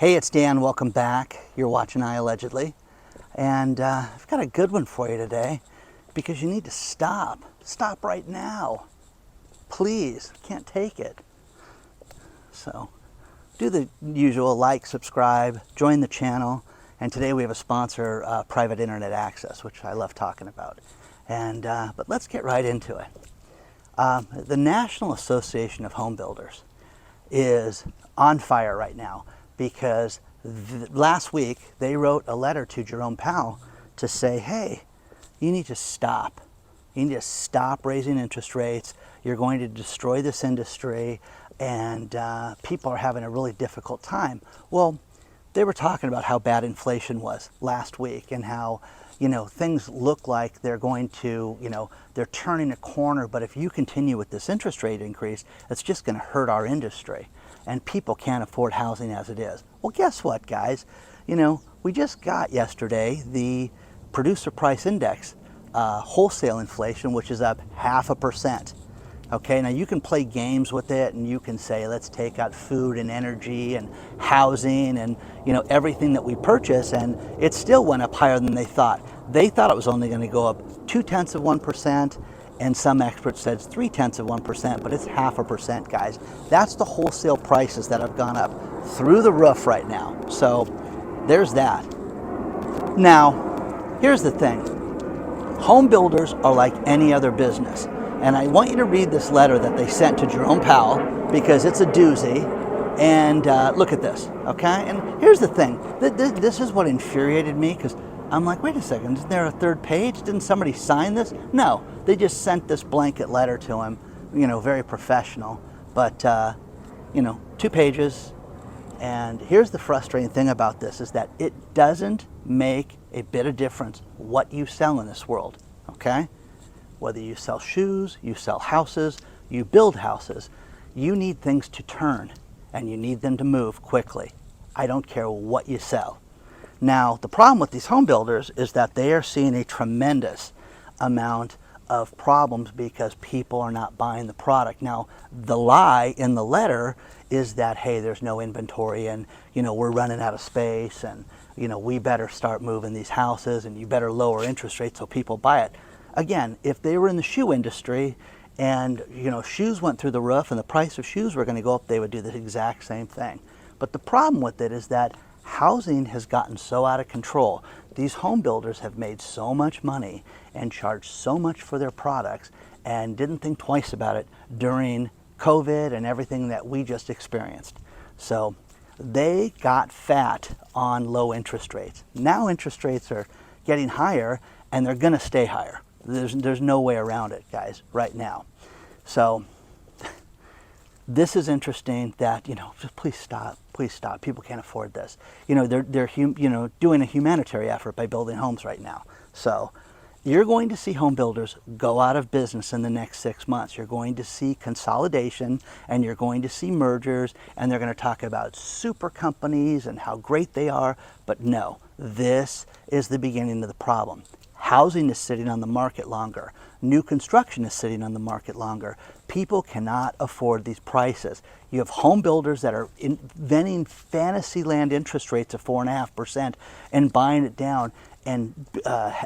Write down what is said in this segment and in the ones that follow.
Hey, it's Dan. Welcome back. You're watching iAllegedly. And I've got a good one for you today because you need to stop. Stop right now. Please. Can't take it. So do the usual, like, subscribe, join the channel. And today we have a sponsor, private internet access, which I love talking about. And but let's get right into it. The National Association of Home Builders is on fire right now because last week they wrote a letter to Jerome to say, hey, you need to stop. You need to stop raising interest rates. You're going to destroy this industry, and people are having a really difficult time. Well, they were talking about how bad inflation was last week and how, things look like they're going to, they're turning a corner, but if you continue with this interest rate increase, it's just going to hurt our industry. And people can't afford housing as it is. Well, guess what, guys? We just got yesterday the producer price index, wholesale inflation, which is up 0.5%. Okay, now you can play games with it and you can say, let's take out food and energy and housing and everything that we purchase, and it still went up higher than they thought. They thought it was only going to go up 0.2%, and some experts said it's 0.3%, but it's 0.5%, guys. That's the wholesale prices that have gone up through the roof right now. So there's that. Now, here's the thing. Home builders are like any other business. And I want you to read this letter that they sent to Jerome because it's a doozy. And look at this, okay? And here's the thing. This is what infuriated me, because I'm like, wait a second, isn't there a third page? Didn't somebody sign this? No, they just sent this blanket letter to him, very professional. But, 2 pages. And here's the frustrating thing about this is that it doesn't make a bit of difference what you sell in this world, okay? Whether you sell shoes, you sell houses, you build houses, you need things to turn and you need them to move quickly. I don't care what you sell. Now, the problem with these home builders is that they are seeing a tremendous amount of problems because people are not buying the product. Now, the lie in the letter is that, hey, there's no inventory and, we're running out of space and, we better start moving these houses and you better lower interest rates so people buy it. Again, if they were in the shoe industry and, shoes went through the roof and the price of shoes were going to go up, they would do the exact same thing. But the problem with it is that housing has gotten so out of control. These home builders have made so much money and charged so much for their products and didn't think twice about it during COVID and everything that we just experienced. So they got fat on low interest rates. Now interest rates are getting higher and they're going to stay higher. There's no way around it, guys, right now. So this is interesting that, just please stop. Please stop. People can't afford this. They're doing a humanitarian effort by building homes right now. So you're going to see home builders go out of business in the next 6 months. You're going to see consolidation and you're going to see mergers, and they're going to talk about super companies and how great they are. But no, this is the beginning of the problem. Housing is sitting on the market longer. New construction is sitting on the market longer. People cannot afford these prices. You have home builders that are inventing fantasy land interest rates of 4.5% and buying it down and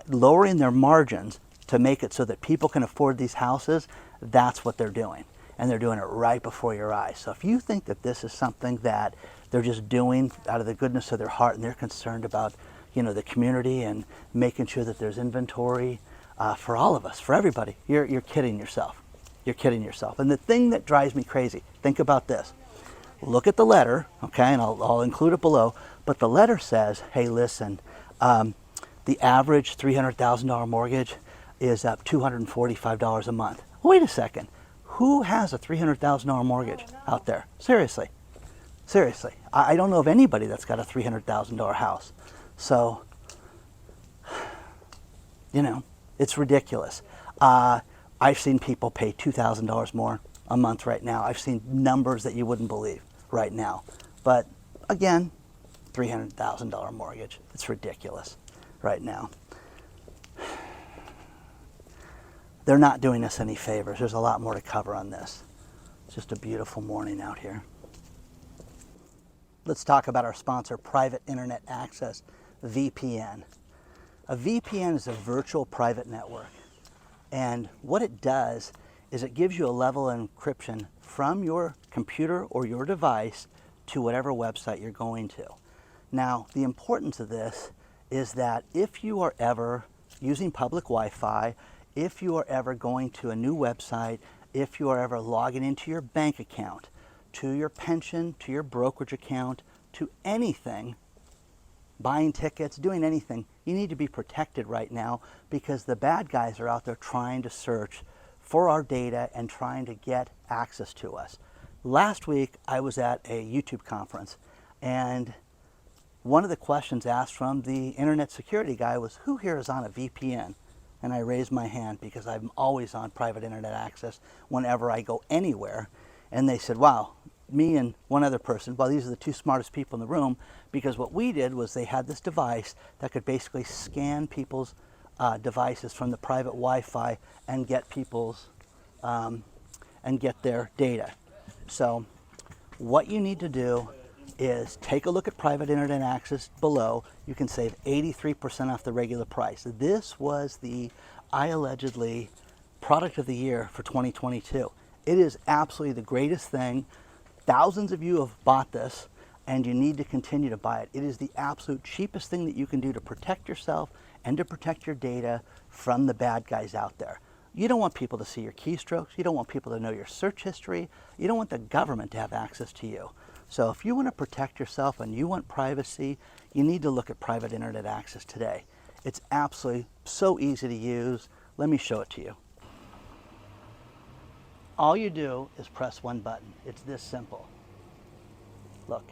lowering their margins to make it so that people can afford these houses. That's what they're doing. And they're doing it right before your eyes. So if you think that this is something that they're just doing out of the goodness of their heart and they're concerned about the community and making sure that there's inventory for all of us, for everybody, you're kidding yourself. You're kidding yourself. And the thing that drives me crazy, think about this. Look at the letter, okay, and I'll include it below, but the letter says, hey, listen, the average $300,000 mortgage is up $245 a month. Wait a second. Who has a $300,000 mortgage out there? Seriously. Seriously. I don't know of anybody that's got a $300,000 house. So, it's ridiculous. I've seen people pay $2,000 more a month right now. I've seen numbers that you wouldn't believe right now. But again, $300,000 mortgage. It's ridiculous right now. They're not doing us any favors. There's a lot more to cover on this. It's just a beautiful morning out here. Let's talk about our sponsor, Private Internet Access, VPN. A VPN is a virtual private network. And what it does is it gives you a level of encryption from your computer or your device to whatever website you're going to. Now, the importance of this is that if you are ever using public Wi-Fi, if you are ever going to a new website, if you are ever logging into your bank account, to your pension, to your brokerage account, to anything, buying tickets, doing anything, you need to be protected right now because the bad guys are out there trying to search for our data and trying to get access to us. Last week, I was at a YouTube conference, and one of the questions asked from the internet security guy was, who here is on a VPN? And I raised my hand because I'm always on private internet access whenever I go anywhere. And they said, wow, me and one other person, well, these are the two smartest people in the room, because what we did was they had this device that could basically scan people's devices from the private Wi-Fi and get people's and get their data. So what you need to do is take a look at private internet access below. You can save 83% off the regular price. This was the iAllegedly product of the year for 2022. It is absolutely the greatest thing. Thousands of you have bought this, and you need to continue to buy it. It is the absolute cheapest thing that you can do to protect yourself and to protect your data from the bad guys out there. You don't want people to see your keystrokes. You don't want people to know your search history. You don't want the government to have access to you. So if you want to protect yourself and you want privacy, you need to look at private internet access today. It's absolutely so easy to use. Let me show it to you. All you do is press one button. It's this simple. Look.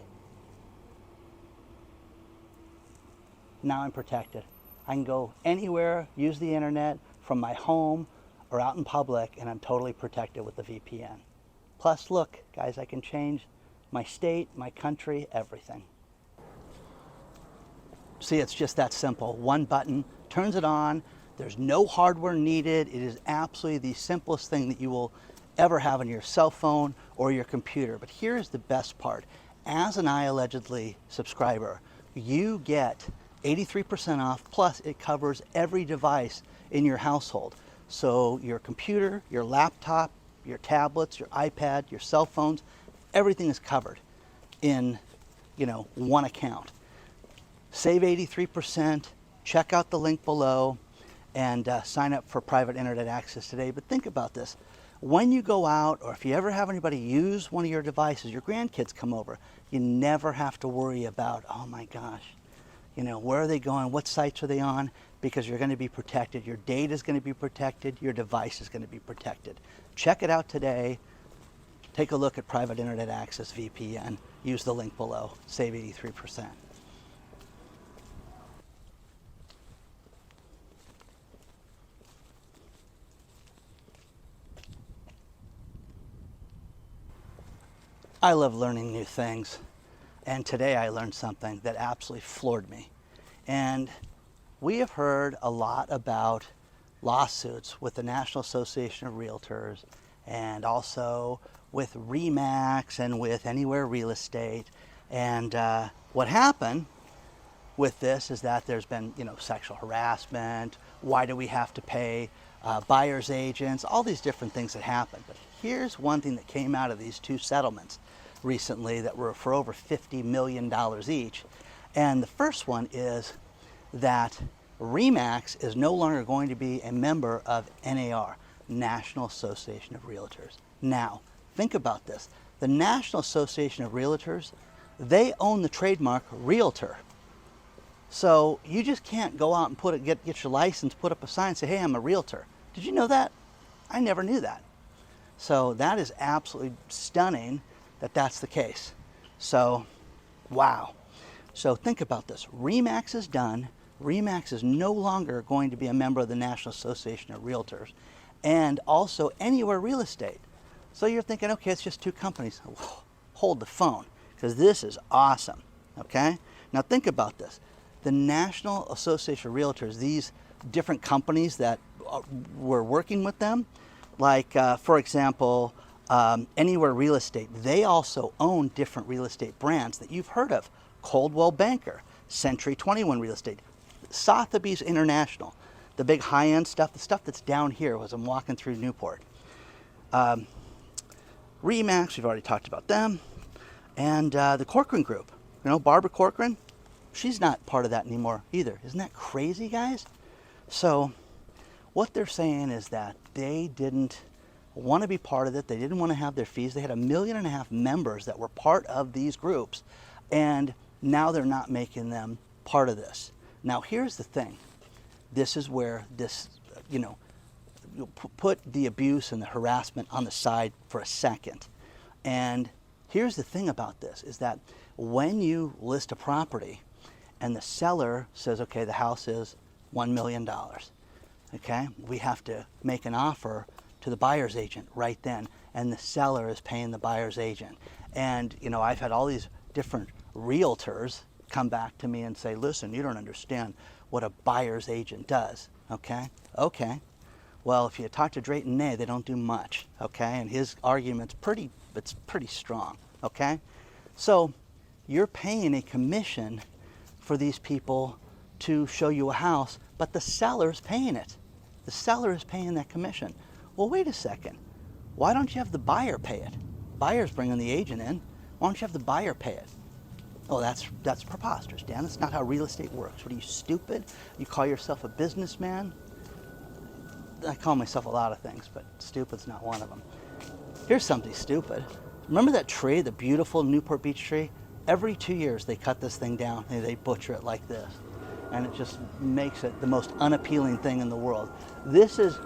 Now I'm protected. I can go anywhere, use the internet from my home or out in public, and I'm totally protected with the VPN. Plus, look, guys, I can change my state, my country, everything. See, it's just that simple. One button turns it on. There's no hardware needed. It is absolutely the simplest thing that you will ever have on your cell phone or your computer. But here's the best part. As an iAllegedly subscriber, you get 83% off, plus it covers every device in your household. So your computer, your laptop, your tablets, your iPad, your cell phones, everything is covered in, one account. Save 83%, check out the link below, and sign up for private internet access today. But think about this. When you go out, or if you ever have anybody use one of your devices, your grandkids come over, you never have to worry about, oh my gosh, where are they going? What sites are they on? Because you're going to be protected. Your data is going to be protected. Your device is going to be protected. Check it out today. Take a look at private internet access VPN. Use the link below. Save 83%. I love learning new things. And today I learned something that absolutely floored me. And we have heard a lot about lawsuits with the National Association of Realtors, and also with RE/MAX and with Anywhere Real Estate. And what happened with this is that there's been, sexual harassment. Why do we have to pay buyer's agents? All these different things that happen. But here's one thing that came out of these two settlements recently that were for over $50 million each. And the first one is that RE/MAX is no longer going to be a member of NAR, National Association of Realtors. Now, think about this. The National Association of Realtors, they own the trademark Realtor. So you just can't go out and get your license, put up a sign and say, hey, I'm a realtor. Did you know that? I never knew that. So that is absolutely stunning that that's the case. So, wow. So think about this. RE/MAX is done. RE/MAX is no longer going to be a member of the National Association of Realtors, and also Anywhere Real Estate. So you're thinking, okay, it's just two companies. Hold the phone, because this is awesome, okay? Now think about this. The National Association of Realtors, these different companies that were working with them, like, for example, Anywhere Real Estate, they also own different real estate brands that you've heard of. Coldwell Banker, Century 21 Real Estate, Sotheby's International, the big high-end stuff, the stuff that's down here as I'm walking through Newport. Remax, we've already talked about them. And the Corcoran Group, you know, Barbara Corcoran, she's not part of that anymore either. Isn't that crazy, guys? So what they're saying is that they didn't want to be part of it. They didn't want to have their fees. They had 1.5 million members that were part of these groups, and now they're not making them part of this. Now, here's the thing. This is where this, you know, you put the abuse and the harassment on the side for a second. And here's the thing about this is that when you list a property and the seller says, okay, the house is $1 million, okay, we have to make an offer to the buyer's agent right then, and the seller is paying the buyer's agent. And, you know, I've had all these different realtors come back to me and say, listen, you don't understand what a buyer's agent does, okay? Okay. Well, if you talk to Drayton Nay, they don't do much, okay? And his argument's pretty strong, okay? So you're paying a commission for these people to show you a house, but the seller's paying it. The seller is paying that commission. Well, wait a second. Why don't you have the buyer pay it? Buyer's bringing the agent in. Why don't you have the buyer pay it? Oh, that's preposterous, Dan. That's not how real estate works. What are you, stupid? You call yourself a businessman? I call myself a lot of things, but stupid's not one of them. Here's something stupid. Remember that tree, the beautiful Newport Beach tree? Every 2 years they cut this thing down and they butcher it like this. And it just makes it the most unappealing thing in the world. This is,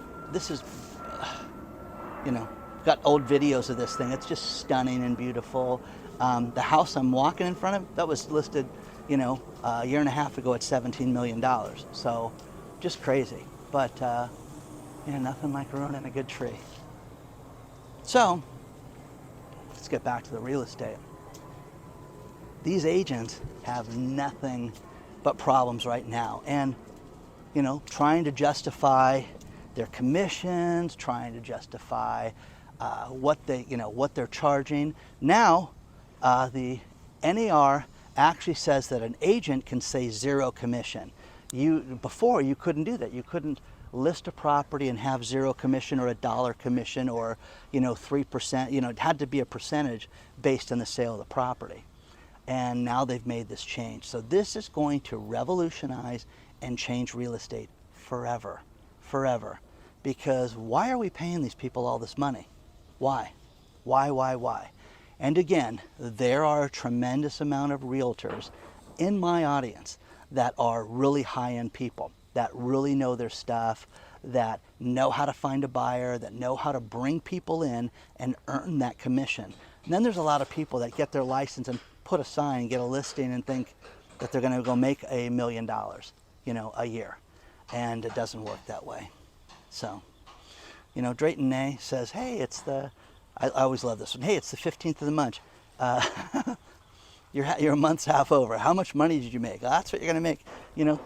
you know, got old videos of this thing. It's just stunning and beautiful. The house I'm walking in front of, that was listed, you know, a year and a half ago at $17 million. So just crazy. But yeah, nothing like ruining a good tree. So let's get back to the real estate. These agents have nothing but problems right now, and you know, trying to justify their commissions, trying to justify what they're charging. Now, the NAR actually says that an agent can say zero commission. Before you couldn't do that. You couldn't list a property and have zero commission or $1 commission or 3%. You know, it had to be a percentage based on the sale of the property. And now they've made this change. So this is going to revolutionize and change real estate forever, forever. Because why are we paying these people all this money? Why? Why? And again, there are a tremendous amount of realtors in my audience that are really high-end people, that really know their stuff, that know how to find a buyer, that know how to bring people in and earn that commission. And then there's a lot of people that get their license and put a sign, get a listing, and think that they're going to go make $1 million, a year. And it doesn't work that way. So, Drayton Nay says, hey, I always love this one. Hey, it's the 15th of the month. You're a month's half over. How much money did you make? That's what you're going to make.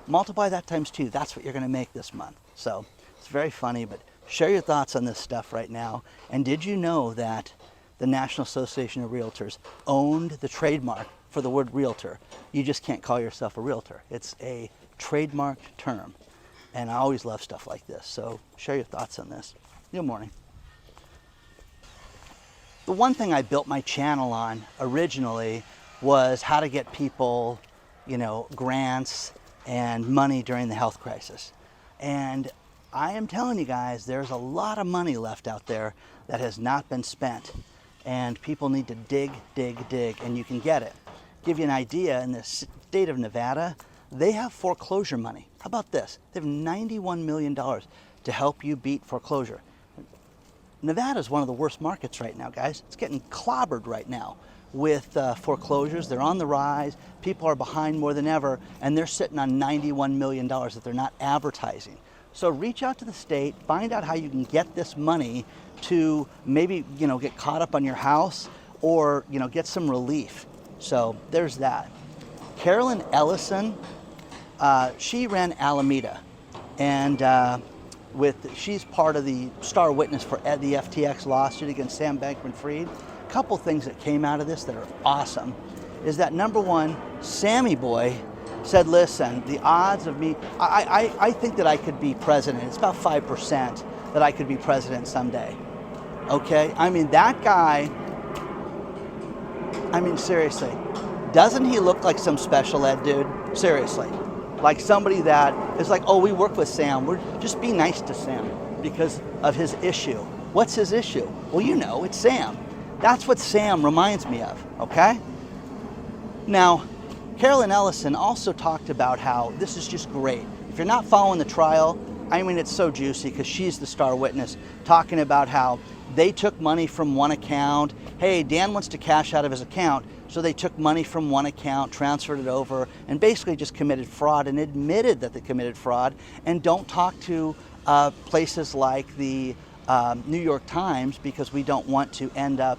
Multiply that times 2. That's what you're going to make this month. So it's very funny, but share your thoughts on this stuff right now. And did you know that the National Association of Realtors owned the trademark for the word realtor? You just can't call yourself a realtor. It's a trademarked term. And I always love stuff like this. So share your thoughts on this. Good morning. The one thing I built my channel on originally was how to get people, grants and money during the health crisis. And I am telling you guys, there's a lot of money left out there that has not been spent. And people need to dig, and you can get it. Give you an idea, in the state of Nevada, they have foreclosure money. How about this? They have $91 million to help you beat foreclosure. Nevada is one of the worst markets right now, guys. It's getting clobbered right now with foreclosures. They're on the rise. People are behind more than ever, and they're sitting on $91 million that they're not advertising. So reach out to the state, find out how you can get this money to maybe, get caught up on your house or, get some relief. So there's that. Carolyn Ellison, she ran Alameda, and she's part of the star witness for the FTX lawsuit against Sam Bankman-Fried. A couple things that came out of this that are awesome is that, number one, Sammy Boy said, listen, the odds of me, I think that I could be president. It's about 5% that I could be president someday. Okay? I mean, that guy, I mean, seriously, doesn't he look like some special ed dude? Seriously. Like somebody that is like, oh, we work with Sam. We're just be nice to Sam because of his issue. What's his issue? Well, you know, it's Sam. That's what Sam reminds me of, okay? Now, Carolyn Ellison also talked about how this is just great. If you're not following the trial, I mean, it's so juicy because she's the star witness, talking about how they took money from one account. Hey, Dan wants to cash out of his account, so they took money from one account, transferred it over, and basically just committed fraud and admitted that they committed fraud. And don't talk to places like the New York Times because we don't want to end up,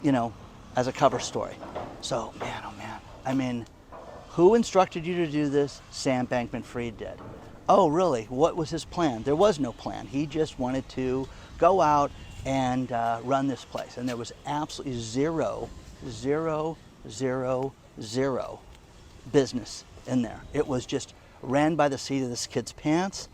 you know, as a cover story. So, man, oh man. I mean, who instructed you to do this? Sam Bankman-Fried did. Oh, really? What was his plan? There was no plan. He just wanted to go out and run this place. And there was absolutely zero business in there. It was just ran by the seat of this kid's pants,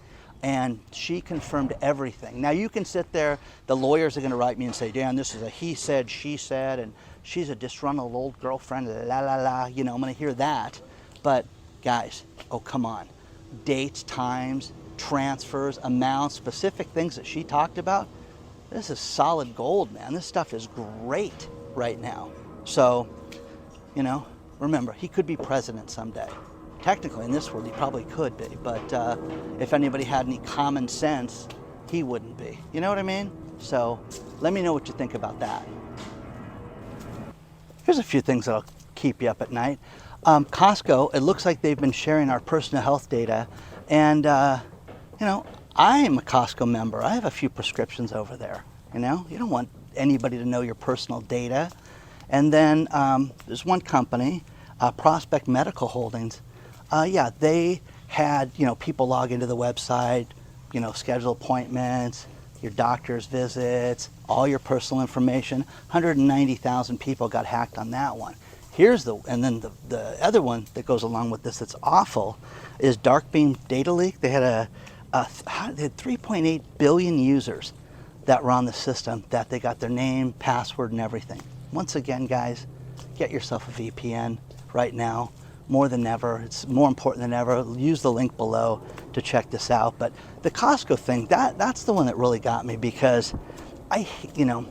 and she confirmed everything. Now you can sit there, the lawyers are going to write me and say, Dan, this is a he said, she said, and she's a disgruntled old girlfriend, la la la, you know, I'm going to hear that. But guys, oh come on. Dates, times, transfers, amounts, specific things that she talked about. This is solid gold, man. This stuff is great right now. So, you know, remember, he could be president someday. Technically, in this world, he probably could be, but if anybody had any common sense, he wouldn't be. You know what I mean? So, let me know what you think about that. Here's a few things that'll keep you up at night. Costco, it looks like they've been sharing our personal health data, and you know, I'm a Costco member. I have a few prescriptions over there. You know, you don't want anybody to know your personal data. And then there's one company, Prospect Medical Holdings. Yeah, they had, you know, people log into the website, you know, schedule appointments, your doctor's visits, all your personal information. 190,000 people got hacked on that one. And then the other one that goes along with this that's awful is Darkbeam data leak. They had they had 3.8 billion users that were on the system, that they got their name, password, and everything. Once again, guys, get yourself a VPN right now. More than ever. It's more important than ever. Use the link below to check this out. But the Costco thing, that's the one that really got me, because you know,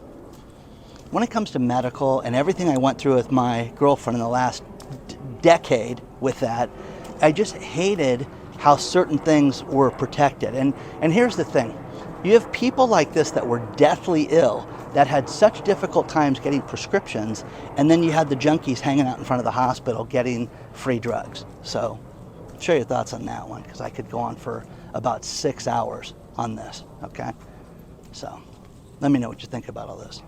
when it comes to medical and everything I went through with my girlfriend in the last decade with that, I just hated how certain things were protected. And here's the thing. You have people like this that were deathly ill, that had such difficult times getting prescriptions, and then you had the junkies hanging out in front of the hospital getting free drugs. So share your thoughts on that one, because I could go on for about 6 hours on this, okay? So let me know what you think about all this.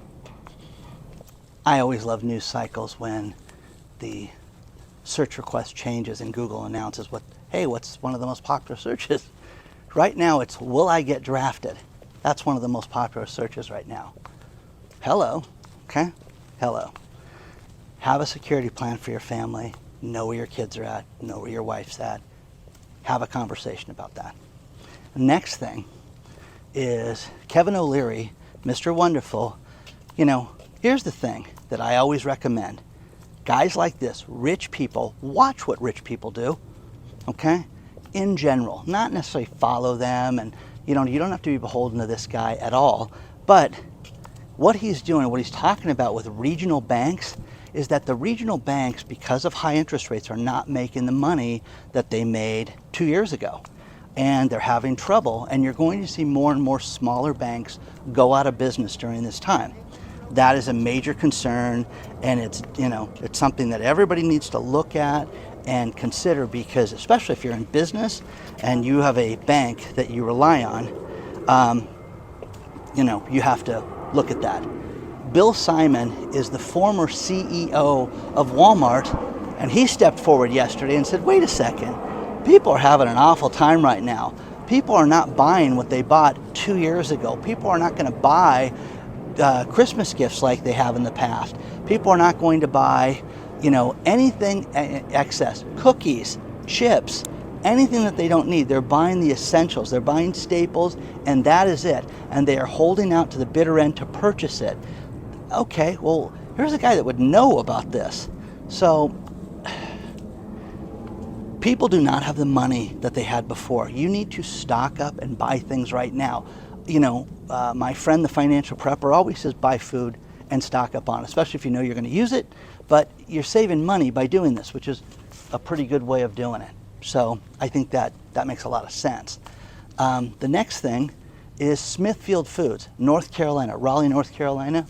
I always love news cycles when the search request changes and Google announces what's one of the most popular searches. Right now it's, will I get drafted? That's one of the most popular searches right now. Hello, okay? Hello. Have a security plan for your family. Know where your kids are at. Know where your wife's at. Have a conversation about that. The next thing is Kevin O'Leary, Mr. Wonderful. You know, here's the thing that I always recommend. Guys like this, rich people, watch what rich people do, okay? In general, not necessarily follow them, and you don't have to be beholden to this guy at all, but what he's doing, what he's talking about with regional banks, is that the regional banks, because of high interest rates, are not making the money that they made 2 years ago. And they're having trouble, and you're going to see more and more smaller banks go out of business during this time. That is a major concern, and it's, you know, it's something that everybody needs to look at and consider, because especially if you're in business and you have a bank that you rely on, you know, you have to look at that. Bill Simon is the former CEO of Walmart, and he stepped forward yesterday and said, wait a second, people are having an awful time right now. People are not buying what they bought 2 years ago. People are not going to buy Christmas gifts like they have in the past. People are not going to buy, anything excess, cookies, chips, anything that they don't need. They're buying the essentials. They're buying staples, and that is it. And they are holding out to the bitter end to purchase it. Okay, well, here's a guy that would know about this. So people do not have the money that they had before. You need to stock up and buy things right now. My friend, the financial prepper, always says buy food and stock up on it, especially if you know you're going to use it. But you're saving money by doing this, which is a pretty good way of doing it. So I think that makes a lot of sense. The next thing is Smithfield Foods, North Carolina, Raleigh, North Carolina.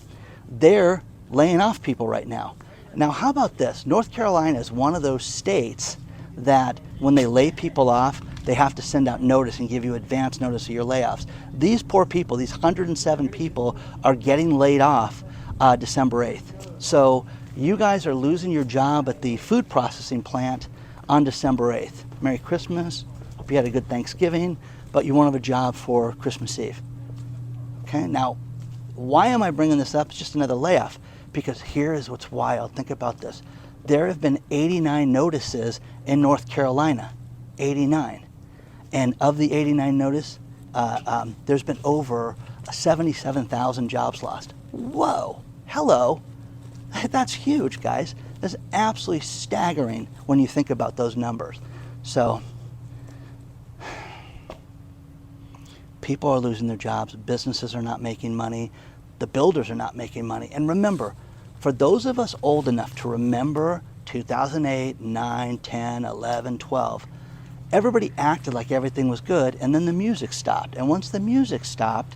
They're laying off people right now. Now, how about this? North Carolina is one of those states that when they lay people off, they have to send out notice and give you advance notice of your layoffs. These poor people, these 107 people, are getting laid off December 8th. So you guys are losing your job at the food processing plant on December 8th. Merry Christmas. Hope you had a good Thanksgiving, but you won't have a job for Christmas Eve. Okay, now, why am I bringing this up? It's just another layoff. Because here is what's wild. Think about this. There have been 89 notices in North Carolina. 89. And of the 89 notice, there's been over 77,000 jobs lost. Whoa. Hello. That's huge, guys. That's absolutely staggering when you think about those numbers. So people are losing their jobs. Businesses are not making money. The builders are not making money. And remember, for those of us old enough to remember 2008, 9, 10, 11, 12, everybody acted like everything was good, and then the music stopped. And once the music stopped,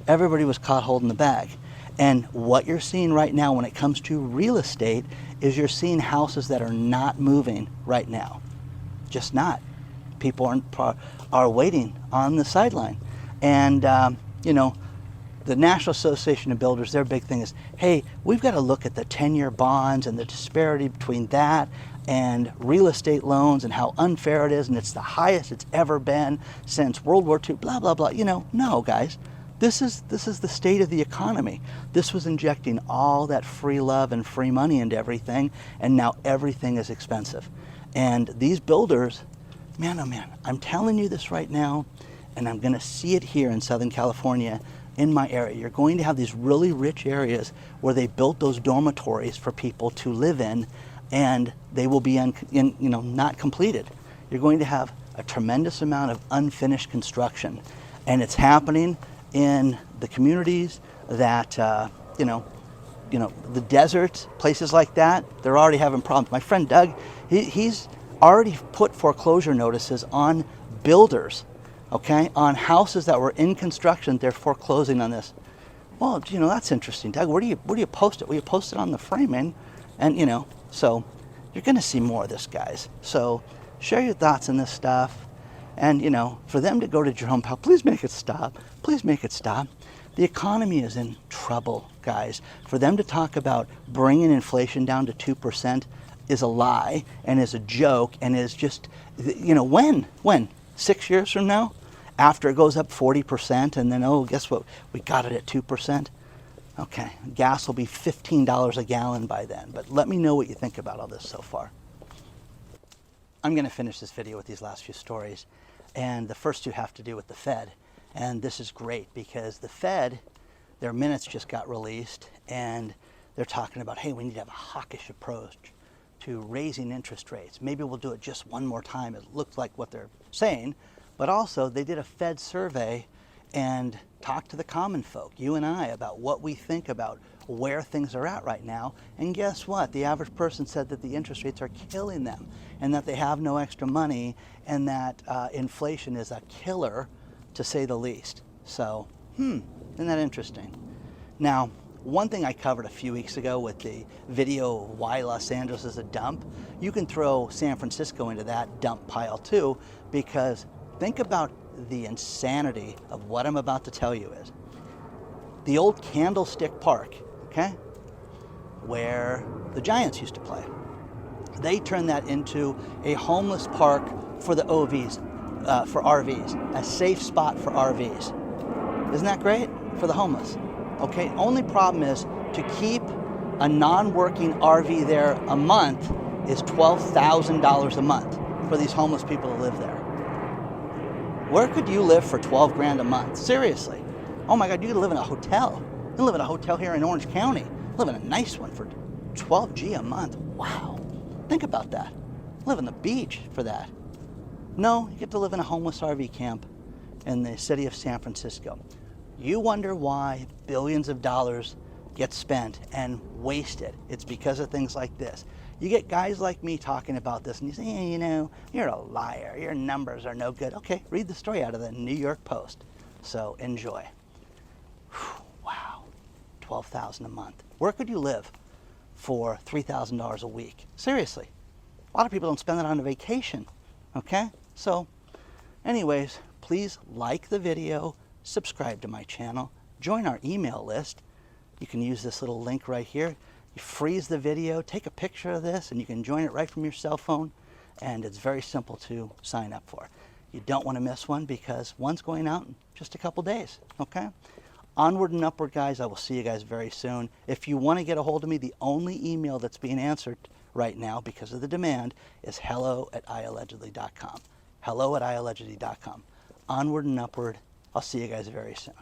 everybody was caught holding the bag. And what you're seeing right now when it comes to real estate is you're seeing houses that are not moving right now. Just not. People are waiting on the sideline. And, the National Association of Builders, their big thing is, hey, we've got to look at the 10-year bonds and the disparity between that and real estate loans and how unfair it is, and it's the highest it's ever been since World War II, blah, blah, blah. No, guys. This is the state of the economy. This was injecting all that free love and free money into everything, and now everything is expensive. And these builders, man, oh man, I'm telling you this right now, and I'm going to see it here in Southern California in my area. You're going to have these really rich areas where they built those dormitories for people to live in, and they will be not completed. You're going to have a tremendous amount of unfinished construction, and it's happening in the communities that the deserts, places like that. They're already having problems. My friend Doug, he's already put foreclosure notices on builders. Okay, on houses that were in construction, they're foreclosing on this. Well, that's interesting, Doug. Where do you post it? Well, you post it on the framing, and so you're going to see more of this, guys. So share your thoughts on this stuff, and for them to go to Jerome Powell, please make it stop. Please make it stop. The economy is in trouble, guys. For them to talk about bringing inflation down to 2% is a lie and is a joke and is just, when 6 years from now? After it goes up 40%, and then, guess what? We got it at 2%. Okay, gas will be $15 a gallon by then. But let me know what you think about all this so far. I'm going to finish this video with these last few stories. And the first two have to do with the Fed. And this is great because the Fed, their minutes just got released, and they're talking about, hey, we need to have a hawkish approach to raising interest rates. Maybe we'll do it just one more time. It looks like what they're saying. But also, they did a Fed survey and talked to the common folk, you and I, about what we think about where things are at right now. And guess what? The average person said that the interest rates are killing them and that they have no extra money and that inflation is a killer, to say the least. So, isn't that interesting? Now, one thing I covered a few weeks ago with the video of why Los Angeles is a dump, you can throw San Francisco into that dump pile too, because think about the insanity of what I'm about to tell you is. The old Candlestick Park, okay, where the Giants used to play. They turned that into a homeless park for the OVs. for RVs, a safe spot for RVs. Isn't that great for the homeless? Okay, only problem is to keep a non-working RV there a month is $12,000 a month for these homeless people to live there. Where could you live for 12 grand a month? Seriously. Oh my God, you could live in a hotel. You can live in a hotel here in Orange County. Live in a nice one for 12 G a month. Wow. Think about that. Live on the beach for that. No, you get to live in a homeless RV camp in the city of San Francisco. You wonder why billions of dollars get spent and wasted. It's because of things like this. You get guys like me talking about this and you say, hey, you know, you're a liar. Your numbers are no good. Okay, read the story out of the New York Post. So enjoy. Whew, wow, $12,000 a month. Where could you live for $3,000 a week? Seriously. A lot of people don't spend that on a vacation. Okay? So anyways, please like the video, subscribe to my channel, join our email list. You can use this little link right here. You freeze the video, take a picture of this, and you can join it right from your cell phone. And it's very simple to sign up for. You don't want to miss one because one's going out in just a couple days. Okay? Onward and upward, guys. I will see you guys very soon. If you want to get a hold of me, the only email that's being answered right now because of the demand is hello@iAllegedly.com. hello@iAllegedly.com. Onward and upward. I'll see you guys very soon.